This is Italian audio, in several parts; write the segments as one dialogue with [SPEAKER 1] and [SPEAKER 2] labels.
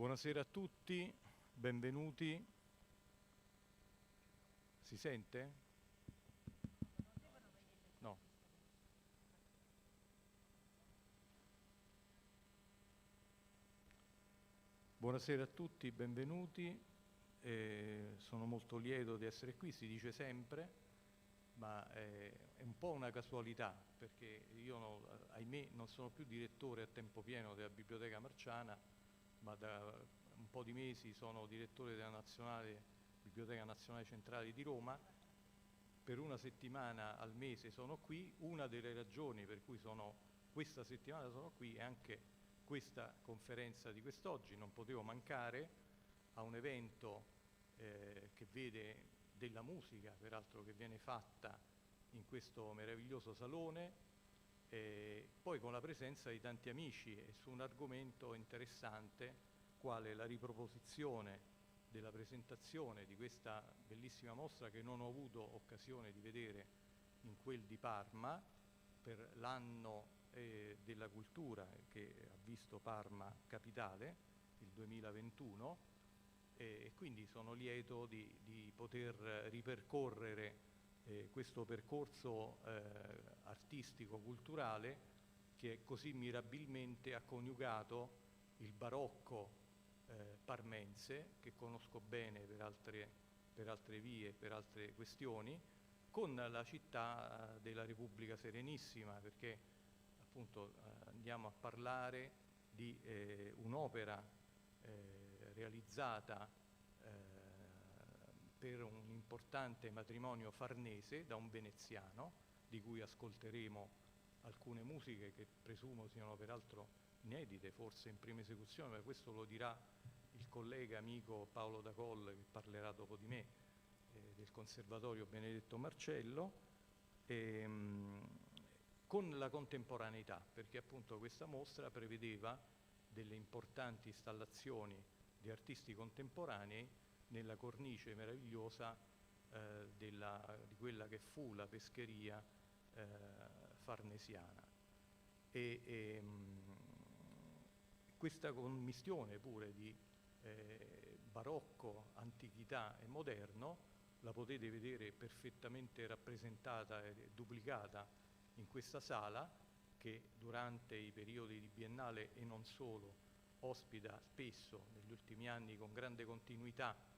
[SPEAKER 1] Buonasera a tutti, benvenuti. Si sente? No. Buonasera a tutti, benvenuti. Sono molto lieto di essere qui, si dice sempre, ma è un po' una casualità, perché io, ahimè, non sono più direttore a tempo pieno della Biblioteca Marciana, ma da un po' di mesi sono direttore della Biblioteca Nazionale Centrale di Roma. Per una settimana al mese sono qui. Una delle ragioni per cui questa settimana sono qui è anche questa conferenza di quest'oggi. Non potevo mancare a un evento che vede della musica, peraltro, che viene fatta in questo meraviglioso salone, poi con la presenza di tanti amici e su un argomento interessante quale la riproposizione della presentazione di questa bellissima mostra che non ho avuto occasione di vedere in quel di Parma per l'anno della cultura che ha visto Parma capitale, il 2021, e quindi sono lieto di poter ripercorrere questo percorso artistico-culturale che così mirabilmente ha coniugato il barocco parmense, che conosco bene per altre vie, per altre questioni, con la città della Repubblica Serenissima, perché appunto andiamo a parlare di un'opera realizzata per un importante matrimonio farnese da un veneziano, di cui ascolteremo alcune musiche che presumo siano peraltro inedite, forse in prima esecuzione, ma questo lo dirà il collega amico Paolo Dacol, che parlerà dopo di me, del Conservatorio Benedetto Marcello, con la contemporaneità, perché appunto questa mostra prevedeva delle importanti installazioni di artisti contemporanei nella cornice meravigliosa di quella che fu la pescheria farnesiana. Questa commistione pure di barocco, antichità e moderno la potete vedere perfettamente rappresentata e duplicata in questa sala, che durante i periodi di Biennale e non solo ospita spesso, negli ultimi anni con grande continuità,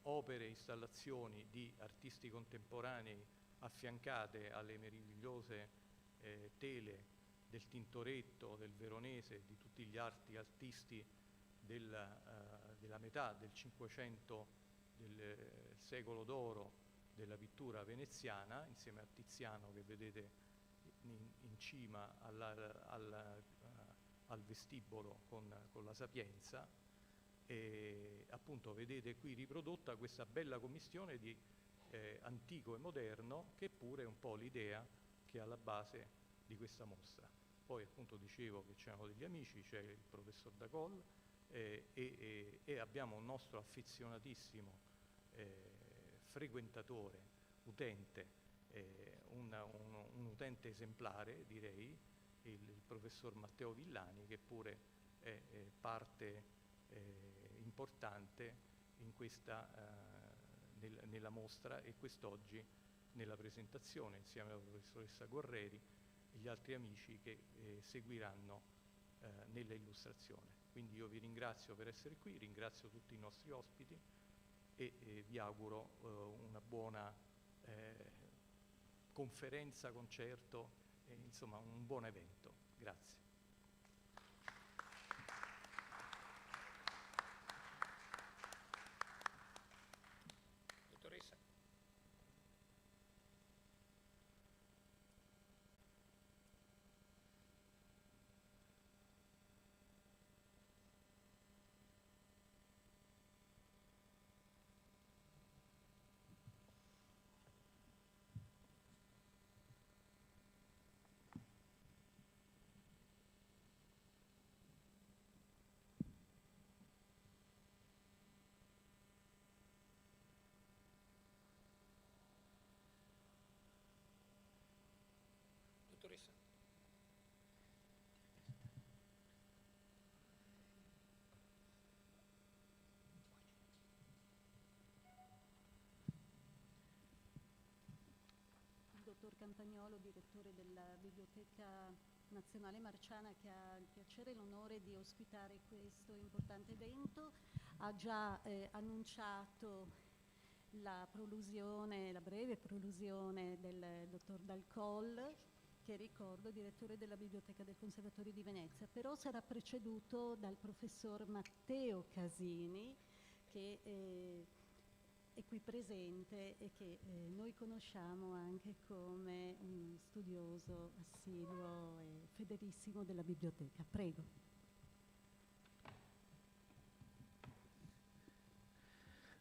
[SPEAKER 1] opere e installazioni di artisti contemporanei affiancate alle meravigliose tele del Tintoretto, del Veronese, di tutti gli artisti della metà del Cinquecento, del secolo d'oro della pittura veneziana, insieme a Tiziano, che vedete in cima al vestibolo con la Sapienza. E appunto vedete qui riprodotta questa bella commistione di antico e moderno, che pure è un po' l'idea che è alla base di questa mostra. Poi appunto dicevo che c'erano degli amici, c'è il professor Dacol e abbiamo un nostro affezionatissimo frequentatore, utente, un utente esemplare, direi, il professor Matteo Villani, che pure è parte importante in nella mostra e quest'oggi nella presentazione, insieme alla professoressa Guerreri e gli altri amici che seguiranno nella illustrazione. Quindi io vi ringrazio per essere qui, ringrazio tutti i nostri ospiti e vi auguro una buona conferenza, concerto, insomma un buon evento. Grazie.
[SPEAKER 2] Dottoressa. dottor Campagnolo, direttore della Biblioteca Nazionale Marciana, che ha il piacere e l'onore di ospitare questo importante evento. Ha già annunciato la breve prolusione del dottor Dal Coll, che ricordo direttore della Biblioteca del Conservatorio di Venezia, però sarà preceduto dal professor Matteo Casini, che è qui presente e che noi conosciamo anche come un studioso assiduo e fedelissimo della biblioteca. Prego.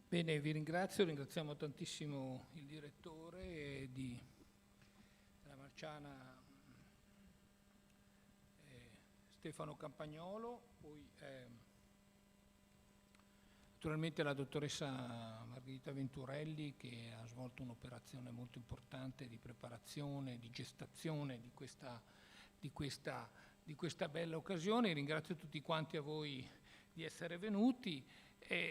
[SPEAKER 3] Bene, vi ringrazio, ringraziamo tantissimo il direttore della Marciana, Stefano Campagnolo, poi naturalmente la dottoressa Margherita Venturelli, che ha svolto un'operazione molto importante di preparazione, di gestazione di questa bella occasione. Ringrazio tutti quanti a voi di essere venuti.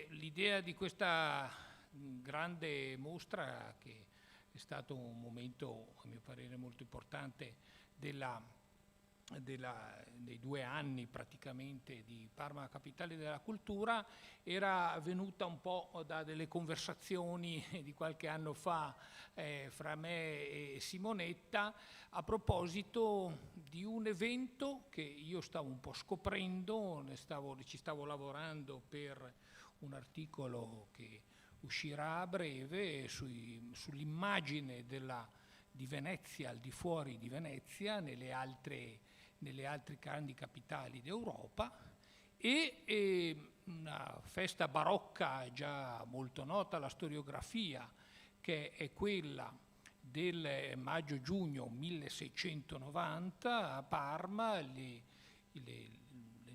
[SPEAKER 3] L'idea di questa grande mostra, che è stato un momento, a mio parere, molto importante dei 2 anni praticamente di Parma Capitale della Cultura, era venuta un po' da delle conversazioni di qualche anno fa fra me e Simonetta a proposito di un evento che io stavo un po' scoprendo, ci stavo lavorando per un articolo che uscirà a breve sull'immagine di Venezia al di fuori di Venezia, nelle altre grandi capitali d'Europa, e una festa barocca già molto nota alla storiografia, che è quella del maggio-giugno 1690 a Parma, le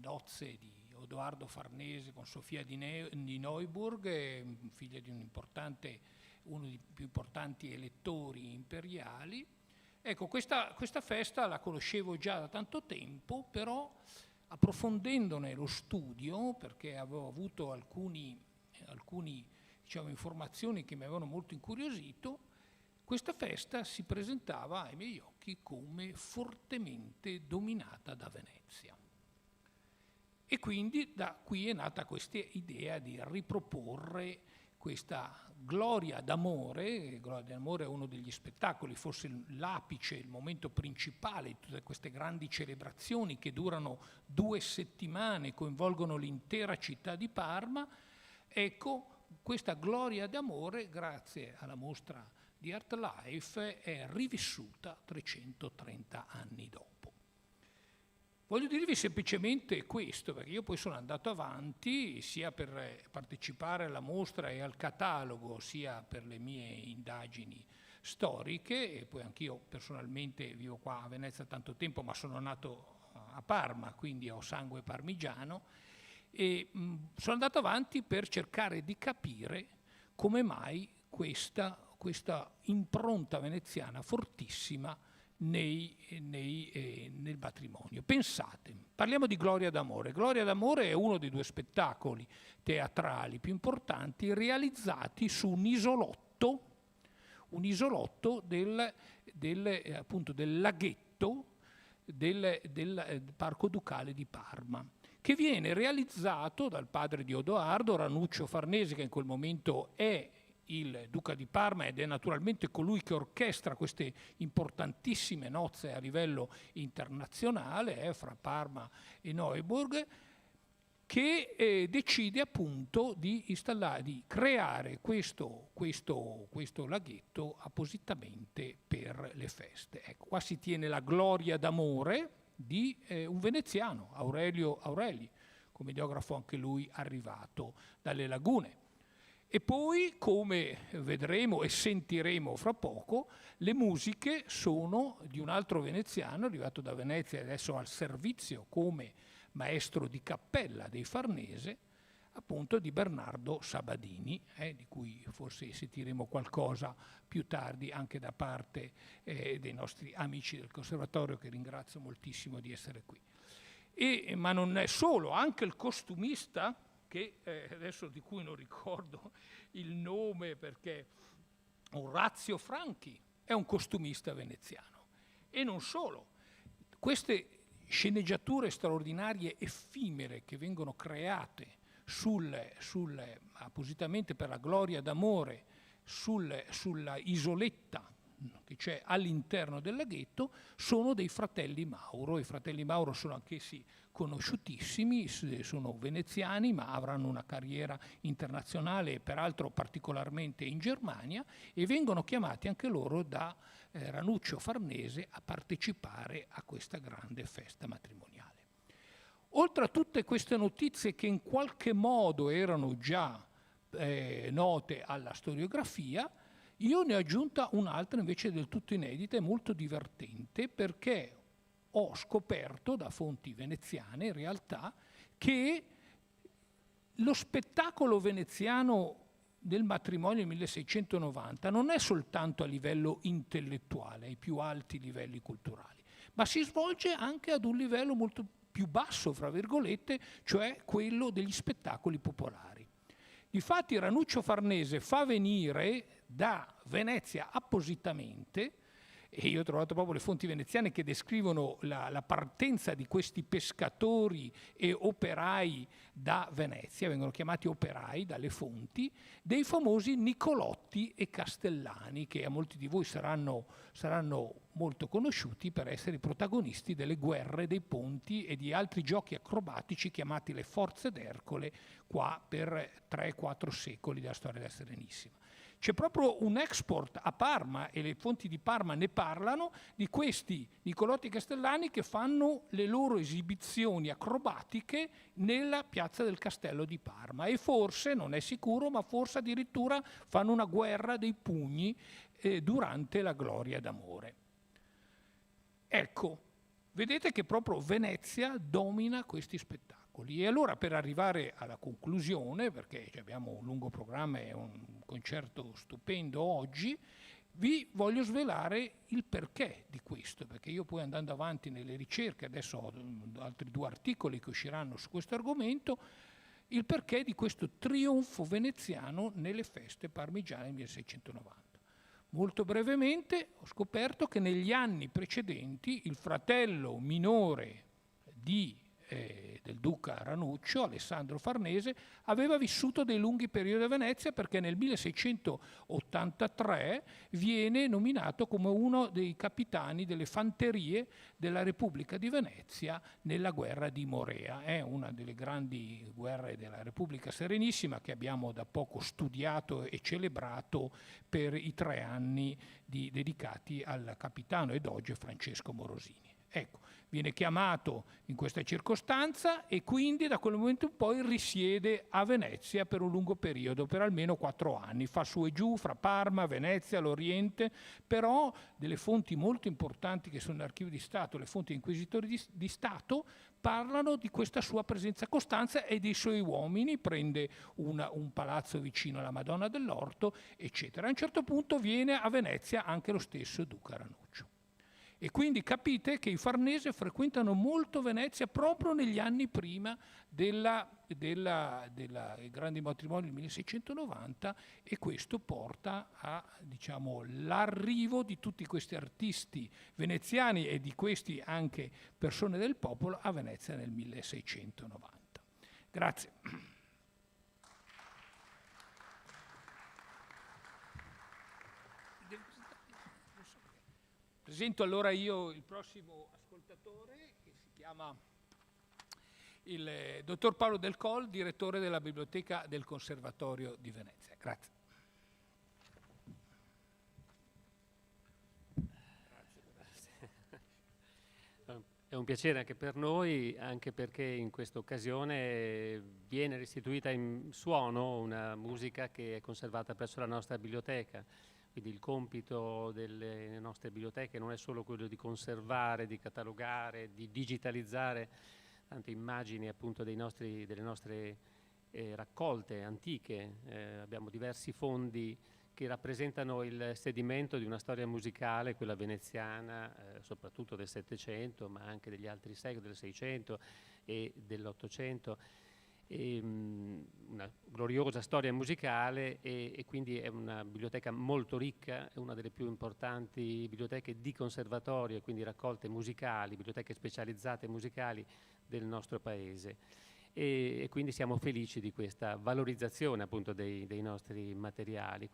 [SPEAKER 3] nozze di Odoardo Farnese con Sofia di Neuburg, figlia di uno dei più importanti elettori imperiali. Ecco, questa festa la conoscevo già da tanto tempo, però approfondendone lo studio, perché avevo avuto alcune diciamo, informazioni che mi avevano molto incuriosito, questa festa si presentava ai miei occhi come fortemente dominata da Venezia. E quindi da qui è nata questa idea di riproporre questa Gloria d'amore. Gloria d'amore è uno degli spettacoli, forse l'apice, il momento principale di tutte queste grandi celebrazioni che durano 2 settimane, coinvolgono l'intera città di Parma. Ecco, questa Gloria d'amore, grazie alla mostra di Artlife, è rivissuta 330 anni dopo. Voglio dirvi semplicemente questo, perché io poi sono andato avanti sia per partecipare alla mostra e al catalogo, sia per le mie indagini storiche, e poi anch'io personalmente vivo qua a Venezia tanto tempo, ma sono nato a Parma, quindi ho sangue parmigiano, e sono andato avanti per cercare di capire come mai questa impronta veneziana fortissima nel matrimonio. Pensate, parliamo di Gloria d'amore. Gloria d'amore è uno dei 2 spettacoli teatrali più importanti realizzati su un isolotto appunto del laghetto del Parco Ducale di Parma, che viene realizzato dal padre di Odoardo, Ranuccio Farnese, che in quel momento è il Duca di Parma ed è naturalmente colui che orchestra queste importantissime nozze a livello internazionale fra Parma e Neuburg, che decide appunto di creare questo laghetto appositamente per le feste. Ecco, qua si tiene la Gloria d'amore di un veneziano, Aurelio Aureli, commediografo anche lui arrivato dalle lagune. E poi, come vedremo e sentiremo fra poco, le musiche sono di un altro veneziano arrivato da Venezia e adesso al servizio come maestro di cappella dei Farnese, appunto di Bernardo Sabadini, di cui forse sentiremo qualcosa più tardi anche da parte dei nostri amici del Conservatorio, che ringrazio moltissimo di essere qui. Ma non è solo, anche il costumista, che adesso di cui non ricordo il nome, perché Orazio Franchi, è un costumista veneziano. E non solo, queste sceneggiature straordinarie effimere che vengono create appositamente per la gloria d'amore sulla isoletta che c'è all'interno del laghetto sono dei fratelli Mauro. I fratelli Mauro sono anch'essi conosciutissimi, sono veneziani ma avranno una carriera internazionale, peraltro particolarmente in Germania, e vengono chiamati anche loro da Ranuccio Farnese a partecipare a questa grande festa matrimoniale. Oltre a tutte queste notizie che in qualche modo erano già note alla storiografia, io ne ho aggiunta un'altra invece del tutto inedita e molto divertente, perché ho scoperto da fonti veneziane in realtà che lo spettacolo veneziano del matrimonio 1690 non è soltanto a livello intellettuale, ai più alti livelli culturali, ma si svolge anche ad un livello molto più basso, fra virgolette, cioè quello degli spettacoli popolari. Difatti Ranuccio Farnese fa venire da Venezia appositamente, e io ho trovato proprio le fonti veneziane che descrivono la partenza di questi pescatori e operai da Venezia, vengono chiamati operai dalle fonti, dei famosi Nicolotti e Castellani, che a molti di voi saranno molto conosciuti per essere i protagonisti delle guerre dei ponti e di altri giochi acrobatici chiamati le Forze d'Ercole qua per 3-4 secoli della storia della Serenissima. C'è proprio un export a Parma, e le fonti di Parma ne parlano, di questi Nicolotti Castellani che fanno le loro esibizioni acrobatiche nella piazza del Castello di Parma, e forse, non è sicuro, ma forse addirittura fanno una guerra dei pugni durante la gloria d'amore. Ecco, vedete che proprio Venezia domina questi spettacoli. E allora, per arrivare alla conclusione, perché abbiamo un lungo programma e un concerto stupendo oggi, vi voglio svelare il perché di questo, perché io poi, andando avanti nelle ricerche, adesso ho altri 2 articoli che usciranno su questo argomento, il perché di questo trionfo veneziano nelle feste parmigiane del 1690. Molto brevemente ho scoperto che negli anni precedenti il fratello minore del duca Ranuccio, Alessandro Farnese, aveva vissuto dei lunghi periodi a Venezia, perché nel 1683 viene nominato come uno dei capitani delle fanterie della Repubblica di Venezia nella guerra di Morea. È una delle grandi guerre della Repubblica Serenissima che abbiamo da poco studiato e celebrato per i 3 anni dedicati al capitano e doge Francesco Morosini. Ecco, viene chiamato in questa circostanza e quindi da quel momento in poi risiede a Venezia per un lungo periodo, per almeno 4 anni. Fa su e giù fra Parma, Venezia, l'Oriente, però delle fonti molto importanti che sono nell'Archivio di Stato, le fonti inquisitori di Stato, parlano di questa sua presenza costante e dei suoi uomini. Prende un palazzo vicino alla Madonna dell'Orto, eccetera. A un certo punto viene a Venezia anche lo stesso duca Ranuccio. E quindi capite che i Farnese frequentano molto Venezia proprio negli anni prima dei grandi matrimoni del 1690, e questo porta a, l'arrivo di tutti questi artisti veneziani e di questi anche persone del popolo a Venezia nel 1690. Grazie. Presento allora io il prossimo ascoltatore, che si chiama il dottor Paolo Del Col, direttore della Biblioteca del Conservatorio di Venezia. Grazie.
[SPEAKER 4] È un piacere anche per noi, anche perché in questa occasione viene restituita in suono una musica che è conservata presso la nostra biblioteca. Quindi il compito delle nostre biblioteche non è solo quello di conservare, di catalogare, di digitalizzare tante immagini appunto delle nostre raccolte antiche. Abbiamo diversi fondi che rappresentano il sedimento di una storia musicale, quella veneziana, soprattutto del Settecento, ma anche degli altri secoli, del Seicento e dell'Ottocento. una gloriosa storia musicale e quindi è una biblioteca molto ricca, è una delle più importanti biblioteche di conservatorio e quindi raccolte musicali, biblioteche specializzate musicali del nostro paese. E quindi siamo felici di questa valorizzazione appunto dei nostri materiali.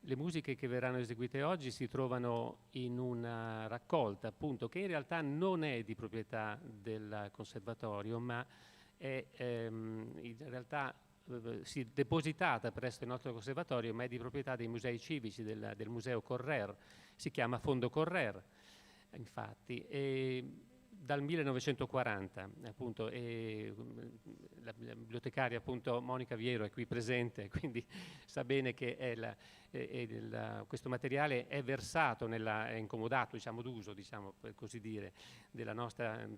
[SPEAKER 4] Le musiche che verranno eseguite oggi si trovano in una raccolta appunto che in realtà non è di proprietà del conservatorio, ma è in realtà depositata presso il nostro conservatorio, ma è di proprietà dei musei civici del Museo Correr. Si chiama Fondo Correr, infatti. Dal 1940, appunto, la bibliotecaria appunto Monica Viero è qui presente, quindi sa bene che questo materiale è versato, è incomodato, diciamo, d'uso, diciamo, per così dire,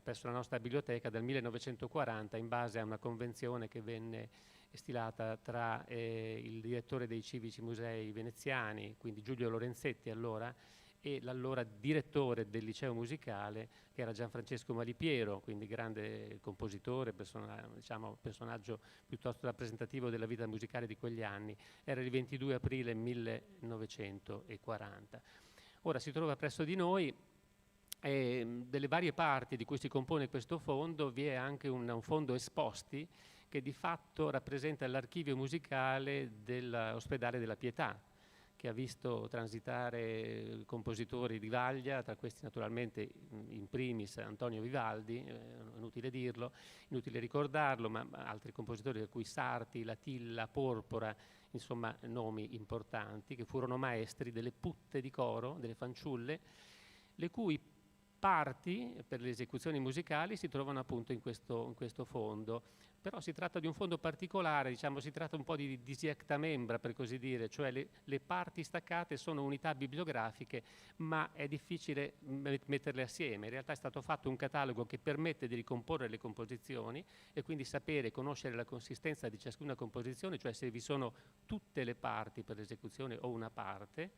[SPEAKER 4] presso la nostra biblioteca dal 1940 in base a una convenzione che venne stilata tra il direttore dei civici musei veneziani, quindi Giulio Lorenzetti allora, e l'allora direttore del liceo musicale, che era Gianfrancesco Malipiero, quindi grande compositore, personaggio piuttosto rappresentativo della vita musicale di quegli anni. Era il 22 aprile 1940. Ora si trova presso di noi, delle varie parti di cui si compone questo fondo, vi è anche un fondo esposti che di fatto rappresenta l'archivio musicale dell'Ospedale della Pietà, che ha visto transitare compositori di vaglia, tra questi naturalmente in primis Antonio Vivaldi, inutile dirlo, inutile ricordarlo, ma altri compositori per cui Sarti, Latilla, Porpora, insomma nomi importanti, che furono maestri delle putte di coro, delle fanciulle, le cui parti per le esecuzioni musicali si trovano appunto in questo fondo. Però si tratta di un fondo particolare, diciamo, si tratta un po' di disiecta membra, per così dire, cioè le parti staccate sono unità bibliografiche, ma è difficile metterle assieme. In realtà è stato fatto un catalogo che permette di ricomporre le composizioni e quindi sapere, conoscere la consistenza di ciascuna composizione, cioè se vi sono tutte le parti per l'esecuzione o una parte,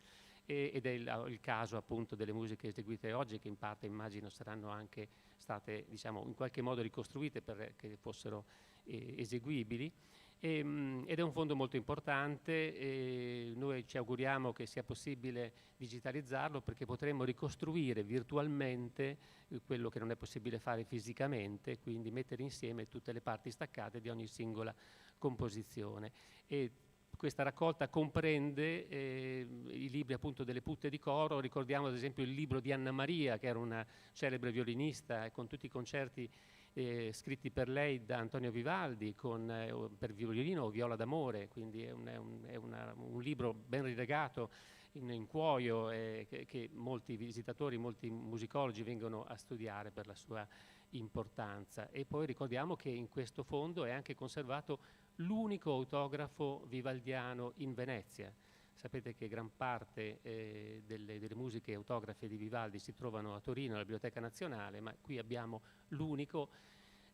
[SPEAKER 4] ed è il caso appunto delle musiche eseguite oggi, che in parte immagino saranno anche state, diciamo, in qualche modo ricostruite perché fossero eseguibili, ed è un fondo molto importante. Noi ci auguriamo che sia possibile digitalizzarlo, perché potremmo ricostruire virtualmente quello che non è possibile fare fisicamente, quindi mettere insieme tutte le parti staccate di ogni singola composizione. E questa raccolta comprende i libri appunto delle putte di coro. Ricordiamo ad esempio il libro di Anna Maria, che era una celebre violinista, e con tutti i concerti scritti per lei da Antonio Vivaldi per violino Viola d'amore, quindi è un libro ben rilegato in cuoio, che molti visitatori, molti musicologi vengono a studiare per la sua importanza. E poi ricordiamo che in questo fondo è anche conservato l'unico autografo vivaldiano in Venezia. Sapete che gran parte delle musiche autografe di Vivaldi si trovano a Torino, alla Biblioteca Nazionale, ma qui abbiamo l'unico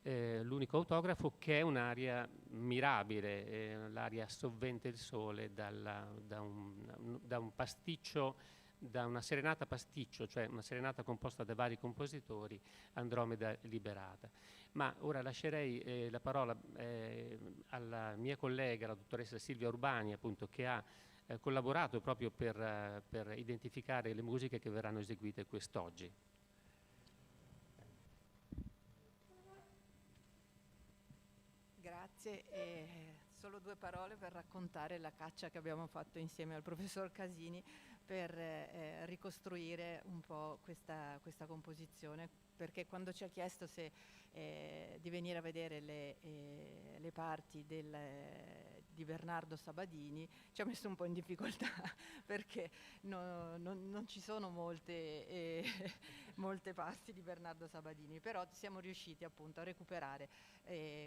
[SPEAKER 4] autografo, che è un'aria mirabile, l'aria Sovvente il sole, da un pasticcio, da una serenata pasticcio, cioè una serenata composta da vari compositori, Andromeda liberata. Ma ora lascerei la parola alla mia collega, la dottoressa Silvia Urbani, appunto, che ha collaborato proprio per identificare le musiche che verranno eseguite quest'oggi.
[SPEAKER 5] Grazie. Solo due parole per raccontare la caccia che abbiamo fatto insieme al professor Casini per ricostruire un po' questa composizione, perché quando ci ha chiesto di venire a vedere le parti di Bernardo Sabadini, ci ha messo un po' in difficoltà perché non ci sono molte parti di Bernardo Sabadini, però siamo riusciti appunto a recuperare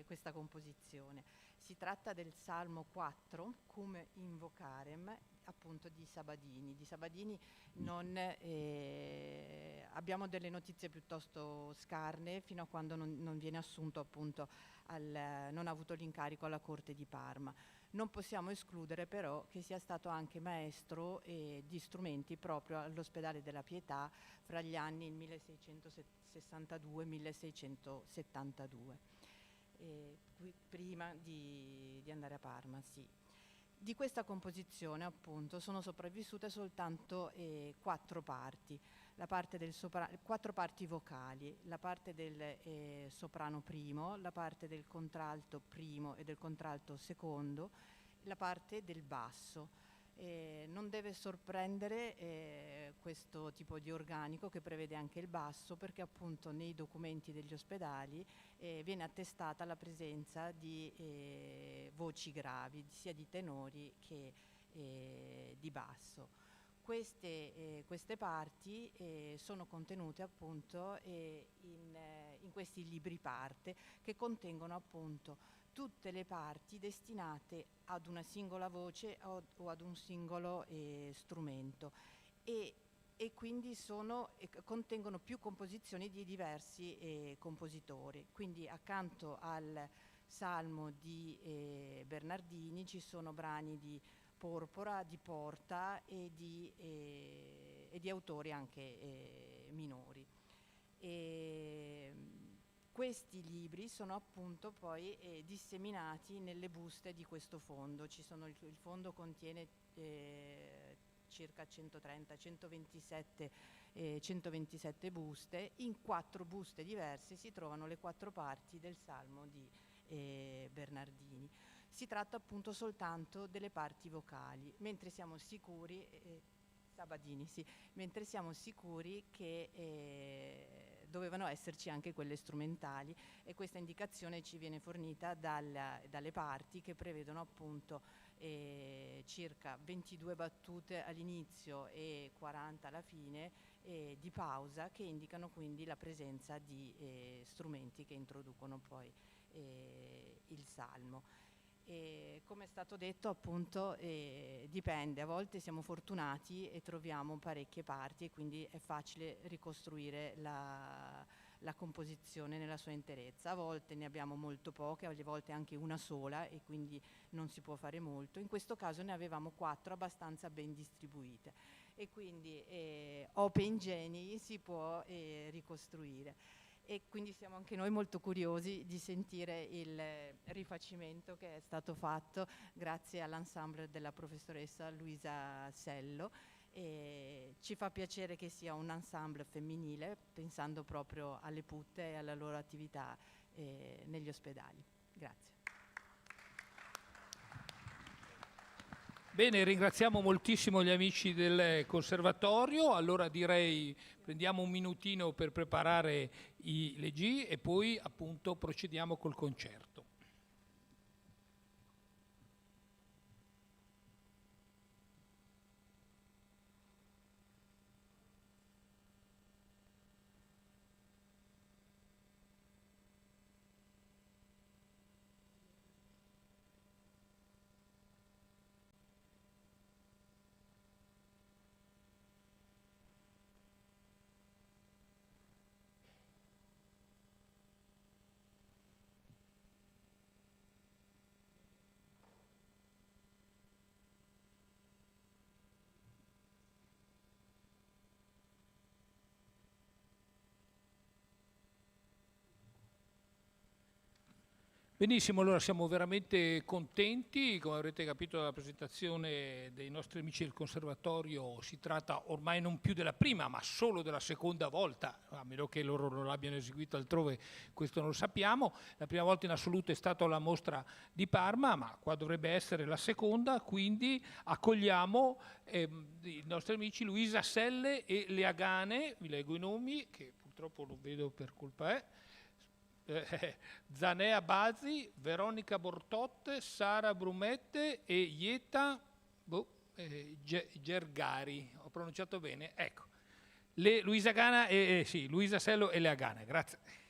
[SPEAKER 5] questa composizione. Si tratta del Salmo 4, Cum invocarem, appunto di Sabadini. Di Sabadini abbiamo delle notizie piuttosto scarne, fino a quando non viene assunto appunto, non ha avuto l'incarico alla corte di Parma. Non possiamo escludere però che sia stato anche maestro di strumenti proprio all'Ospedale della Pietà fra gli anni 1662 e 1672. prima di andare a Parma, sì. Di questa composizione appunto sono sopravvissute soltanto 4 parti, quattro parti vocali, la parte del soprano primo, la parte del contralto primo e del contralto secondo, la parte del basso. Non deve sorprendere questo tipo di organico che prevede anche il basso, perché appunto nei documenti degli ospedali viene attestata la presenza di voci gravi, sia di tenori che di basso. Queste parti sono contenute appunto in questi libri parte, che contengono appunto tutte le parti destinate ad una singola voce o ad un singolo strumento, e quindi contengono più composizioni di diversi compositori. Quindi accanto al Salmo di Bernardini ci sono brani di Porpora, di Porta e di autori anche minori. Questi libri sono appunto poi disseminati nelle buste di questo fondo. Il fondo contiene circa 127 buste. In 4 buste diverse si trovano le 4 parti del Salmo di Bernardini. Si tratta appunto soltanto delle parti vocali, mentre siamo sicuri, Sabadini, sì, mentre siamo sicuri che dovevano esserci anche quelle strumentali, e questa indicazione ci viene fornita dalle parti, che prevedono appunto circa 22 battute all'inizio e 40 alla fine di pausa, che indicano quindi la presenza di strumenti che introducono poi il salmo. Come è stato detto appunto dipende, a volte siamo fortunati e troviamo parecchie parti e quindi è facile ricostruire la composizione nella sua interezza. A volte ne abbiamo molto poche, a volte anche una sola, e quindi non si può fare molto. In questo caso ne avevamo 4 abbastanza ben distribuite, e quindi open genii si può ricostruire. E quindi siamo anche noi molto curiosi di sentire il rifacimento che è stato fatto grazie all'ensemble della professoressa Luisa Sello. E ci fa piacere che sia un ensemble femminile, pensando proprio alle putte e alla loro attività negli ospedali. Grazie.
[SPEAKER 3] Bene, ringraziamo moltissimo gli amici del Conservatorio. Allora direi prendiamo un minutino per preparare le G e poi appunto procediamo col concerto. Benissimo, allora siamo veramente contenti, come avrete capito dalla presentazione dei nostri amici del Conservatorio. Si tratta ormai non più della prima, ma solo della seconda volta, a meno che loro non l'abbiano eseguito altrove, questo non lo sappiamo. La prima volta in assoluto è stata la mostra di Parma, ma qua dovrebbe essere la seconda, quindi accogliamo i nostri amici Luisa Selle e Lea Gane, vi leggo i nomi, che purtroppo non vedo per colpa Zanea Bazzi, Veronica Bortotte, Sara Brumette e Ieta Gergari. Ho pronunciato bene? Ecco. Luisa Sello e Lea Gane, grazie.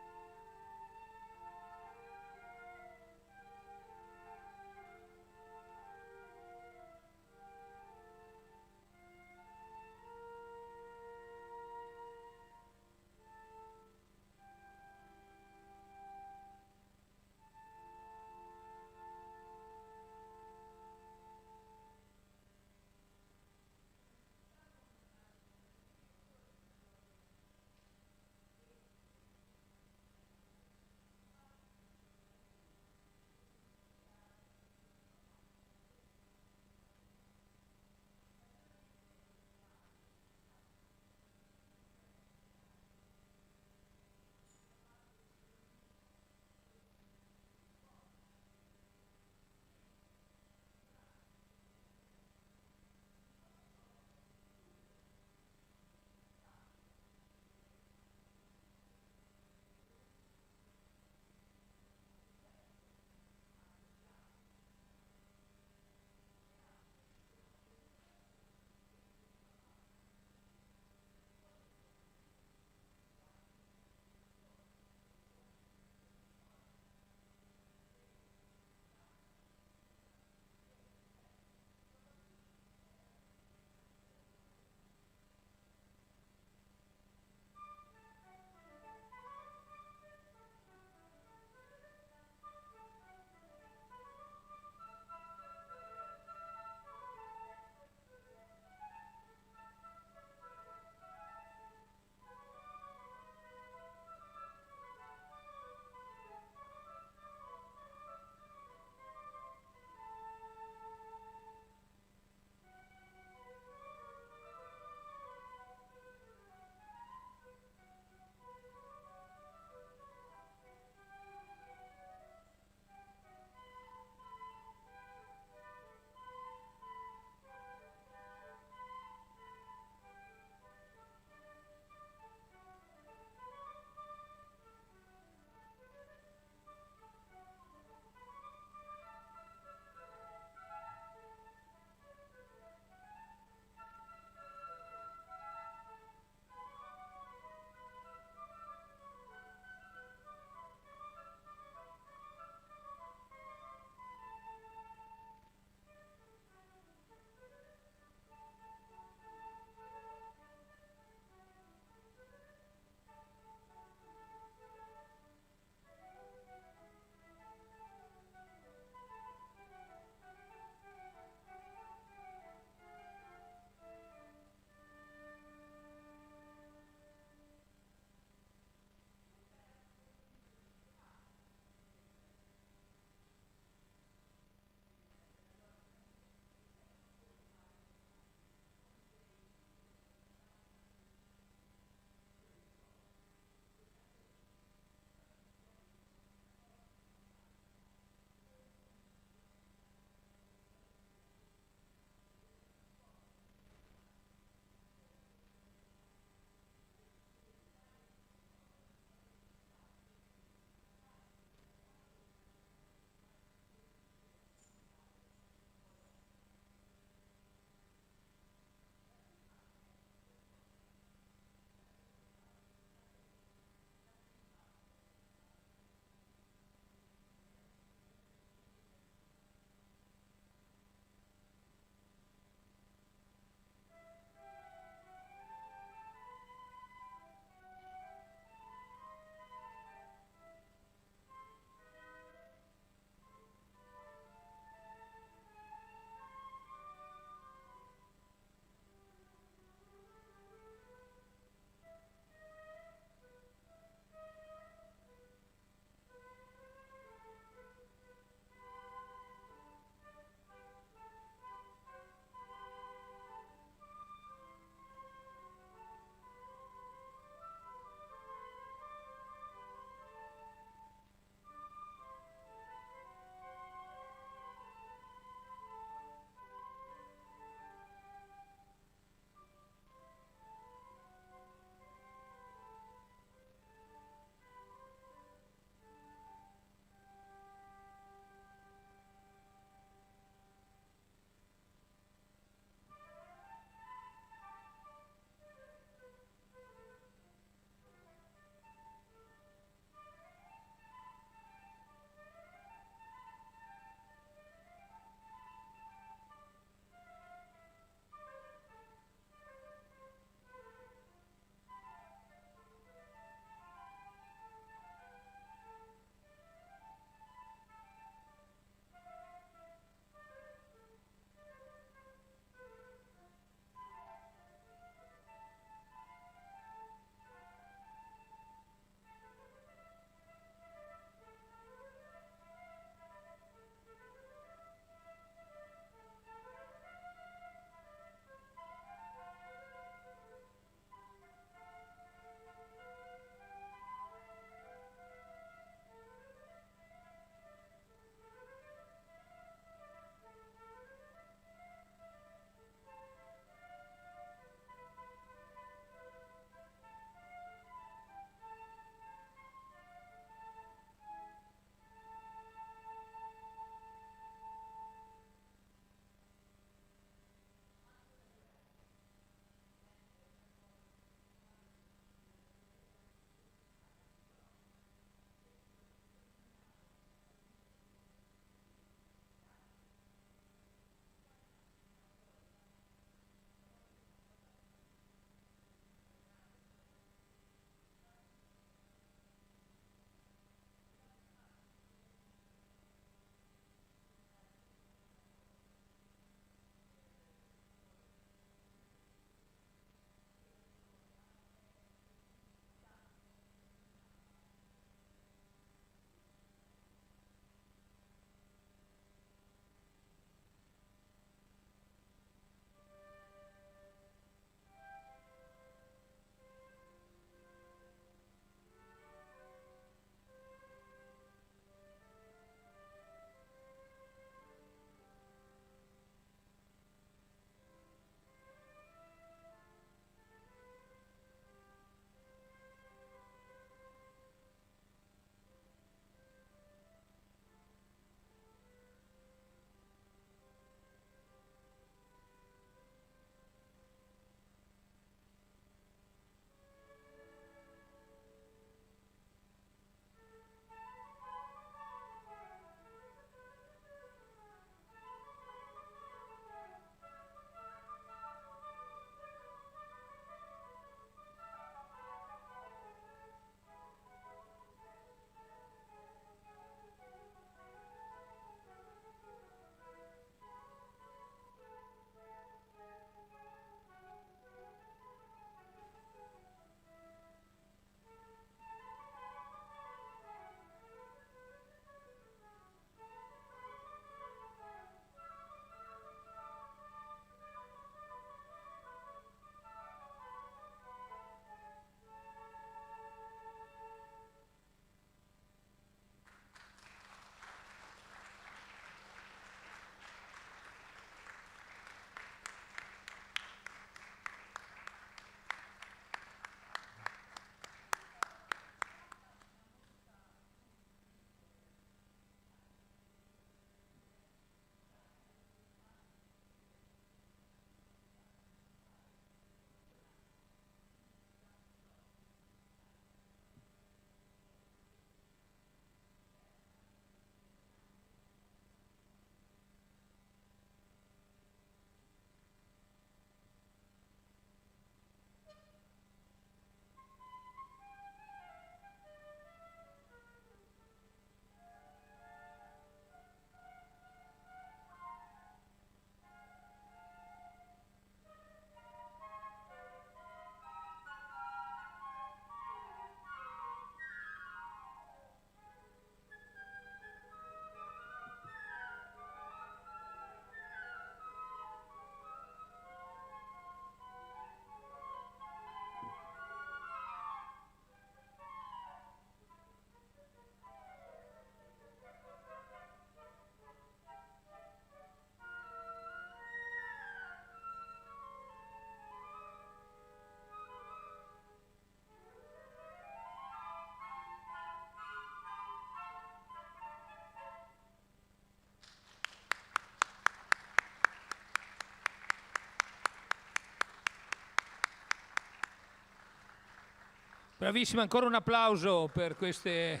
[SPEAKER 3] Bravissima, ancora un applauso per queste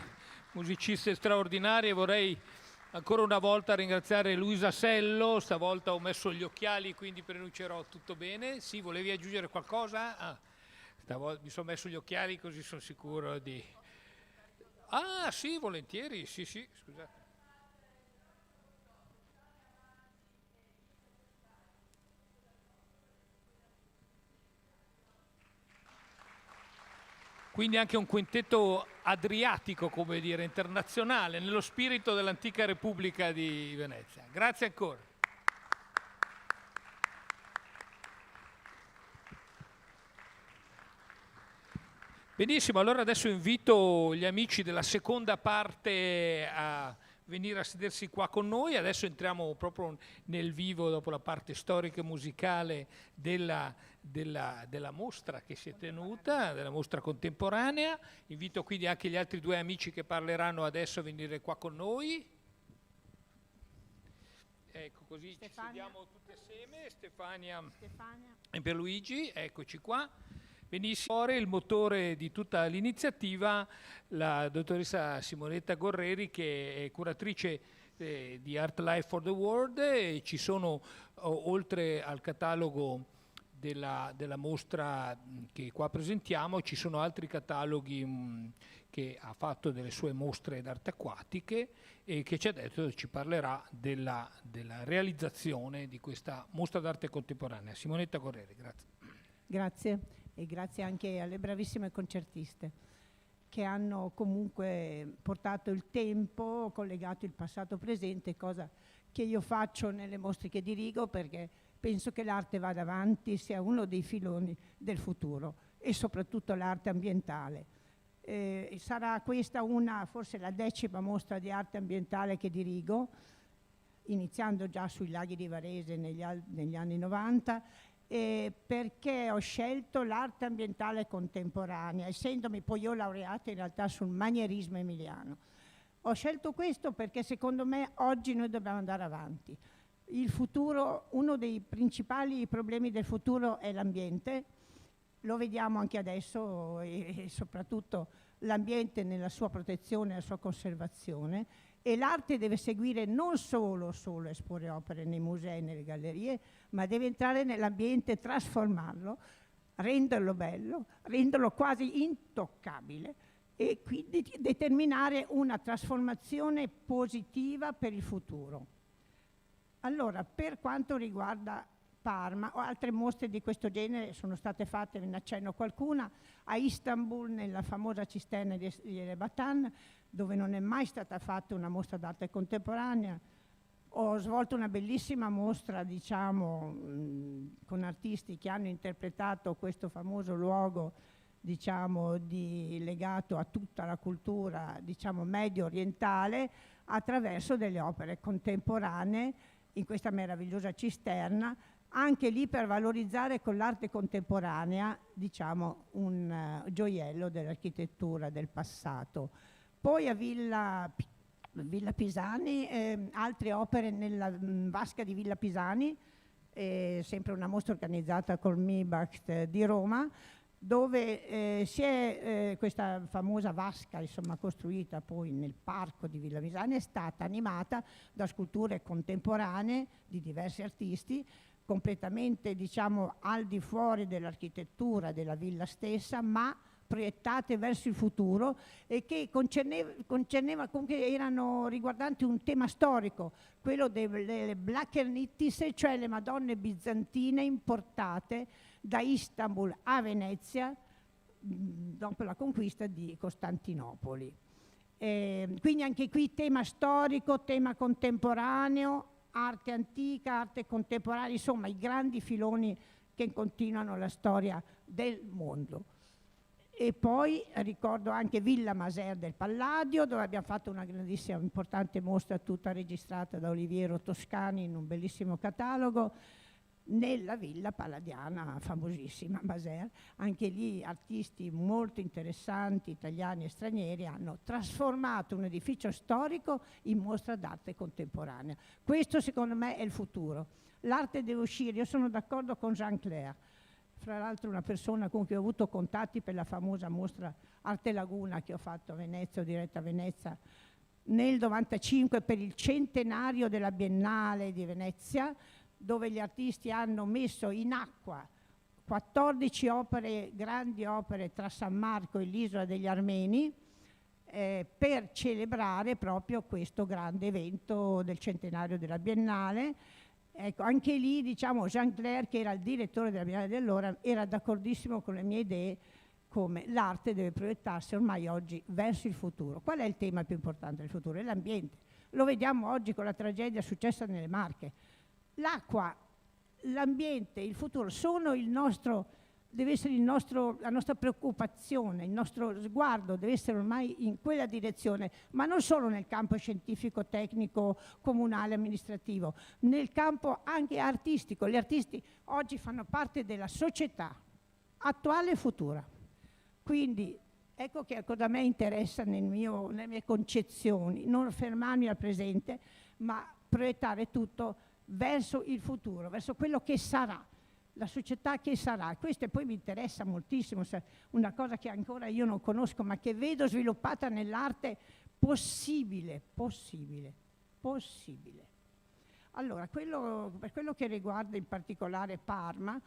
[SPEAKER 3] musiciste straordinarie. Vorrei ancora una volta ringraziare Luisa Sello, stavolta ho messo gli occhiali quindi pronuncerò tutto bene. Sì, volevi aggiungere qualcosa? Stavolta mi sono messo gli occhiali così sono sicuro di... Ah sì, volentieri, sì, scusate. Quindi anche un quintetto adriatico, come dire, internazionale, nello spirito dell'antica Repubblica di Venezia. Grazie ancora. Benissimo, allora adesso invito gli amici della seconda parte a venire a sedersi qua con noi. Adesso entriamo proprio nel vivo, dopo la parte storica e musicale della mostra che si è tenuta, della mostra contemporanea. Invito quindi anche gli altri due amici che parleranno adesso a venire qua con noi. Ecco, così Stefania. Ci sediamo tutti assieme, Stefania e Pierluigi, eccoci qua. Benissimo, il motore di tutta l'iniziativa, la dottoressa Simonetta Gorreri, che è curatrice di Art Life for the World, e ci sono, oltre al catalogo della mostra che qua presentiamo, ci sono altri cataloghi che ha fatto delle sue mostre d'arte acquatiche e che ci parlerà della realizzazione di questa mostra d'arte contemporanea. Simonetta Gorreri, grazie.
[SPEAKER 6] Grazie. E grazie anche alle bravissime concertiste che hanno comunque portato il tempo, collegato il passato presente, cosa che io faccio nelle mostre che dirigo, perché penso che l'arte vada avanti, sia uno dei filoni del futuro, e soprattutto l'arte ambientale. Sarà questa forse la 10ª mostra di arte ambientale che dirigo, iniziando già sui laghi di Varese negli anni 90, perché ho scelto l'arte ambientale contemporanea, essendomi poi io laureata in realtà sul manierismo emiliano. Ho scelto questo perché secondo me oggi noi dobbiamo andare avanti. Il futuro, uno dei principali problemi del futuro è l'ambiente, lo vediamo anche adesso, e soprattutto l'ambiente nella sua protezione e la sua conservazione, e l'arte deve seguire non solo esporre opere nei musei e nelle gallerie, ma deve entrare nell'ambiente, trasformarlo, renderlo bello, renderlo quasi intoccabile, e quindi determinare una trasformazione positiva per il futuro. Allora, per quanto riguarda Parma, o altre mostre di questo genere sono state fatte, ve ne accenno qualcuna, a Istanbul, nella famosa cisterna di Yerebatan, dove non è mai stata fatta una mostra d'arte contemporanea. Ho svolto una bellissima mostra, diciamo, con artisti che hanno interpretato questo famoso luogo, diciamo, legato a tutta la cultura, diciamo, medio orientale, attraverso delle opere contemporanee in questa meravigliosa cisterna, anche lì per valorizzare con l'arte contemporanea, diciamo, un gioiello dell'architettura del passato. Poi a Villa Pisani, altre opere nella vasca di Villa Pisani, sempre una mostra organizzata col MIBACT di Roma, dove si è questa famosa vasca, insomma, costruita poi nel parco di Villa Pisani, è stata animata da sculture contemporanee di diversi artisti, completamente, diciamo, al di fuori dell'architettura della villa stessa, ma proiettate verso il futuro, e che concerneva comunque, erano riguardanti un tema storico, quello delle Blachernitis, cioè le Madonne bizantine importate da Istanbul a Venezia dopo la conquista di Costantinopoli. Quindi anche qui tema storico, tema contemporaneo, arte antica, arte contemporanea, insomma i grandi filoni che continuano la storia del mondo. E poi ricordo anche Villa Maser del Palladio, dove abbiamo fatto una grandissima, importante mostra, tutta registrata da Oliviero Toscani in un bellissimo catalogo, nella villa palladiana famosissima Maser. Anche lì artisti molto interessanti, italiani e stranieri, hanno trasformato un edificio storico in mostra d'arte contemporanea. Questo secondo me è il futuro. L'arte deve uscire, io sono d'accordo con Jean Clair. fra l'altro una persona con cui ho avuto contatti per la famosa mostra Arte Laguna che ho fatto a Venezia, ho diretto a Venezia, nel 95 per il centenario della Biennale di Venezia, dove gli artisti hanno messo in acqua 14 opere, grandi opere tra San Marco e l'isola degli Armeni, per celebrare proprio questo grande evento del centenario della Biennale. Ecco, anche lì, diciamo, Jean Clair, che era il direttore della Biennale di allora, era d'accordissimo con le mie idee, come l'arte deve proiettarsi ormai oggi verso il futuro. Qual è il tema più importante del futuro? È l'ambiente. Lo vediamo oggi con la tragedia successa nelle Marche. L'acqua, l'ambiente, il futuro sono il nostro, deve essere la nostra preoccupazione, il nostro sguardo deve essere ormai in quella direzione, ma non solo nel campo scientifico, tecnico, comunale, amministrativo, nel campo anche artistico. Gli artisti oggi fanno parte della società attuale e futura. Quindi ecco che cosa a me interessa nelle mie concezioni, non fermarmi al presente, ma proiettare tutto verso il futuro, verso quello che sarà, la società che sarà. Questo poi mi interessa moltissimo, una cosa che ancora io non conosco, ma che vedo sviluppata nell'arte possibile. Allora, per quello che riguarda in particolare Parma,